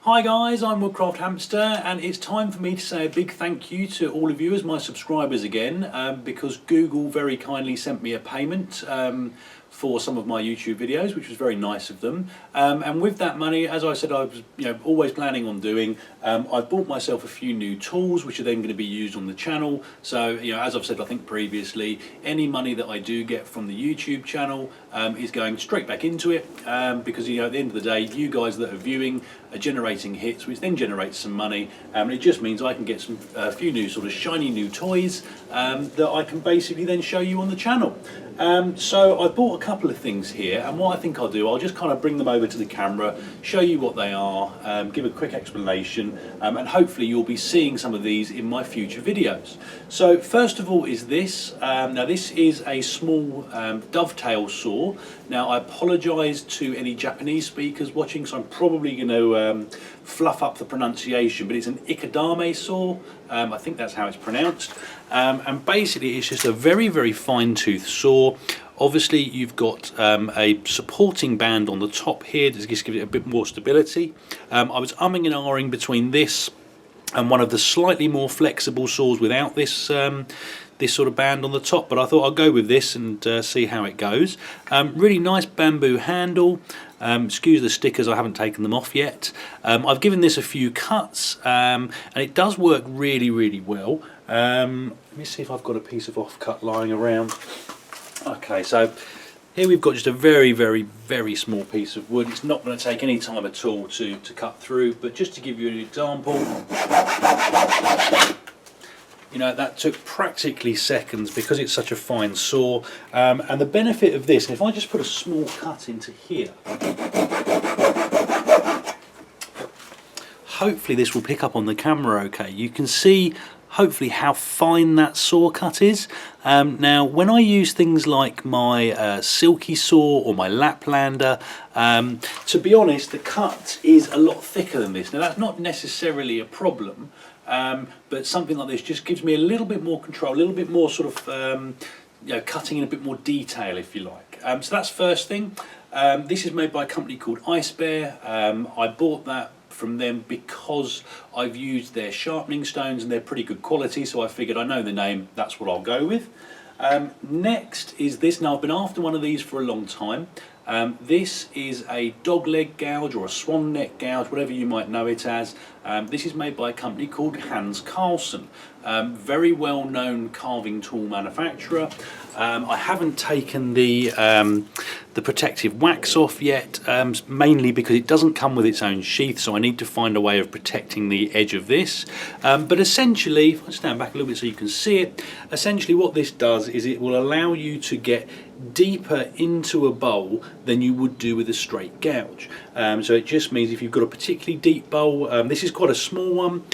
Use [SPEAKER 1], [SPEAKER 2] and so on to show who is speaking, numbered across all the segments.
[SPEAKER 1] Hi guys, I'm Woodcraft Hamster, and it's time for me to say a big thank you to all of you as my subscribers again, because Google very kindly sent me a payment for some of my YouTube videos, which was very nice of them. And with that money, as I said, I was always planning on doing, I've bought myself a few new tools which are then going to be used on the channel. So as I've said I think previously, any money that I do get from the YouTube channel is going straight back into it, because at the end of the day, you guys that are viewing are generating hits, which then generates some money, and it just means I can get a few new sort of shiny new toys that I can basically then show you on the channel. So I bought a couple of things here, and what I think I'll do, I'll just kind of bring them over to the camera, show you what they are, give a quick explanation, and hopefully you'll be seeing some of these in my future videos. So first of all is this. Now this is a small dovetail saw. Now I apologise to any Japanese speakers watching, so I'm probably going to fluff up the pronunciation, but it's an ikadame saw. I think that's how it's pronounced. And basically it's just a very, very fine tooth saw. Obviously you've got a supporting band on the top here to just give it a bit more stability. I was umming and ahhing between this and one of the slightly more flexible saws without this this sort of band on the top, but I thought I'll go with this and see how it goes. Really nice bamboo handle. Excuse the stickers, I haven't taken them off yet. I've given this a few cuts, and it does work really, really well. Let me see if I've got a piece of offcut lying around. Okay, so here we've got just a very, very, very small piece of wood. It's not going to take any time at all to cut through, but just to give you an example, that took practically seconds because it's such a fine saw. And the benefit of this, and if I just put a small cut into here, hopefully this will pick up on the camera okay. You can see hopefully how fine that saw cut is. Now when I use things like my silky saw or my Laplander, to be honest, the cut is a lot thicker than this. Now that's not necessarily a problem, but something like this just gives me a little bit more control, a little bit more sort of cutting in a bit more detail, if you like. So that's first thing. This is made by a company called Ice Bear. I bought that from them because I've used their sharpening stones and they're pretty good quality, so I figured I know the name, that's what I'll go with. Next is this. Now I've been after one of these for a long time. This is a dog leg gouge or a swan neck gouge, whatever you might know it as. This is made by a company called Hans Carlsen, very well known carving tool manufacturer. I haven't taken the protective wax off yet, mainly because it doesn't come with its own sheath, so I need to find a way of protecting the edge of this. But essentially, if I stand back a little bit so you can see it, essentially what this does is it will allow you to get deeper into a bowl than you would do with a straight gouge. So it just means if you've got a particularly deep bowl, this is quite a small one,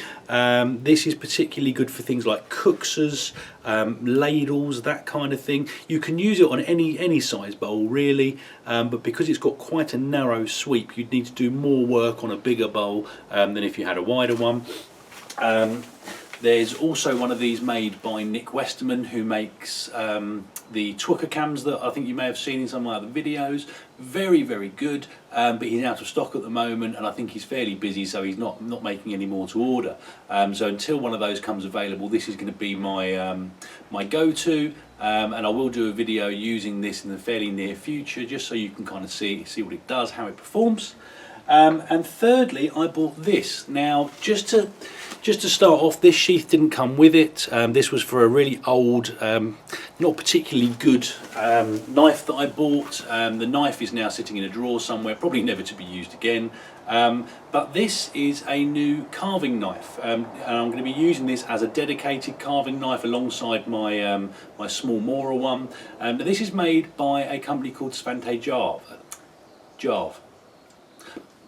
[SPEAKER 1] this is particularly good for things like cookses, ladles, that kind of thing. You can use it on any size bowl really, but because it's got quite a narrow sweep, you'd need to do more work on a bigger bowl than if you had a wider one. There's also one of these made by Nick Westerman, who makes the Twooker cams that I think you may have seen in some of my other videos. Very, very good, but he's out of stock at the moment, and I think he's fairly busy, so he's not making any more to order. So until one of those comes available, this is going to be my my go-to, and I will do a video using this in the fairly near future, just so you can kind of see what it does, how it performs. And thirdly, I bought this. Now, just to start off, this sheath didn't come with it. This was for a really old, not particularly good knife that I bought. The knife is now sitting in a drawer somewhere, probably never to be used again. But this is a new carving knife, and I'm going to be using this as a dedicated carving knife alongside my my small Mora one. This is made by a company called Svante Jarv.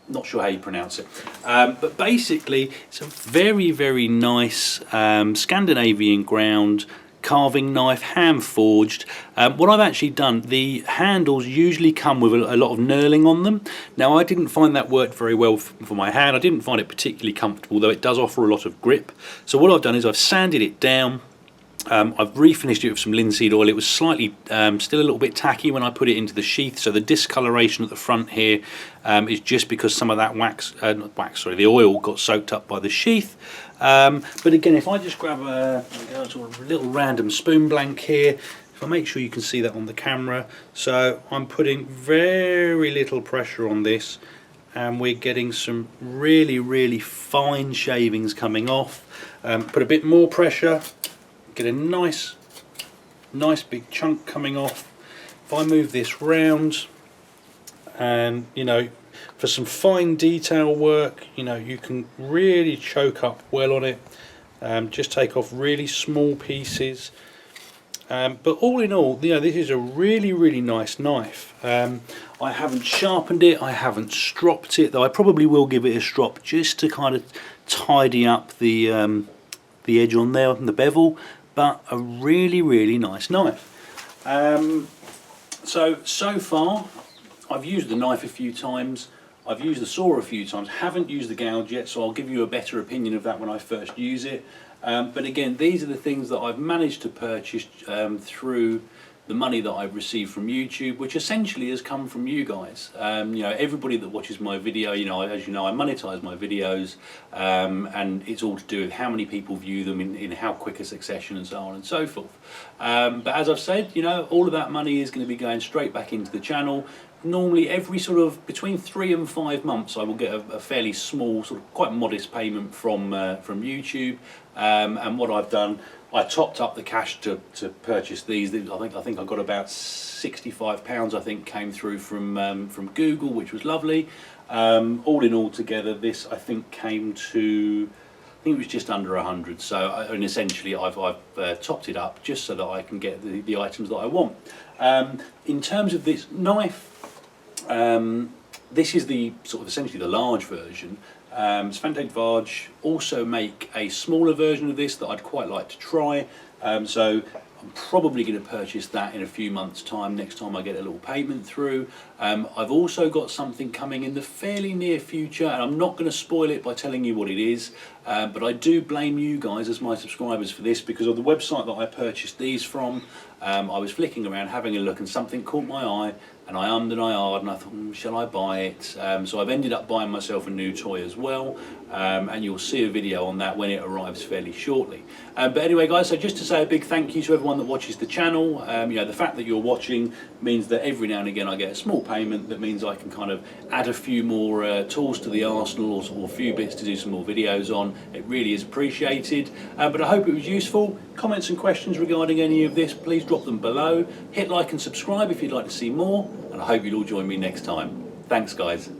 [SPEAKER 1] Not sure how you pronounce it, but basically it's a very, very nice Scandinavian ground carving knife, hand forged. What I've actually done, the handles usually come with a lot of knurling on them. Now I didn't find that worked very well for my hand. I didn't find it particularly comfortable, though it does offer a lot of grip. So what I've done is I've sanded it down. I've refinished it with some linseed oil. It was slightly still a little bit tacky when I put it into the sheath, so the discoloration at the front here is just because some of that the oil got soaked up by the sheath. But again, if I just grab a little random spoon blank here, if I make sure you can see that on the camera, so I'm putting very little pressure on this, and we're getting some really fine shavings coming off. Put a bit more pressure, get a nice big chunk coming off. If I move this round, and you know, for some fine detail work, you know, you can really choke up well on it. Just take off really small pieces. But all in all, you know, this is a really nice knife. I haven't sharpened it, I haven't stropped it, though I probably will give it a strop just to kind of tidy up the edge on there, and the bevel. But a really nice knife. So far, I've used the knife a few times. I've used the saw a few times, haven't used the gouge yet, so I'll give you a better opinion of that when I first use it. But again, these are the things that I've managed to purchase through the money that I've received from YouTube, which essentially has come from you guys. You know, everybody that watches my video, you know, as you know, I monetize my videos, and it's all to do with how many people view them in how quick a succession and so on and so forth. But as I've said, you know, all of that money is going to be going straight back into the channel. Normally every sort of between 3 and 5 months I will get a fairly small, sort of quite modest payment from YouTube, and what I've done, I topped up the cash to purchase these. I think I got about £65 I think came through from Google, which was lovely. All in all together, this I think came to, I think it was just under 100. So and essentially I've topped it up just so that I can get the items that I want. In terms of this knife, this is the sort of essentially the large version. Scandinavian also make a smaller version of this that I'd quite like to try. So I'm probably going to purchase that in a few months' time, next time I get a little payment through. I've also got something coming in the fairly near future, and I'm not going to spoil it by telling you what it is, but I do blame you guys as my subscribers for this, because of the website that I purchased these from. I was flicking around having a look and something caught my eye, and I ummed and I ahed and I thought, shall I buy it? So I've ended up buying myself a new toy as well, and you'll see a video on that when it arrives fairly shortly. But anyway guys, so just to say a big thank you to everyone that watches the channel. You know, the fact that you're watching means that every now and again I get a small payment that means I can kind of add a few more tools to the arsenal, or a few bits to do some more videos on. It really is appreciated. But I hope it was useful. Comments and questions regarding any of this, please drop them below. Hit like and subscribe if you'd like to see more, and I hope you'll all join me next time. Thanks guys.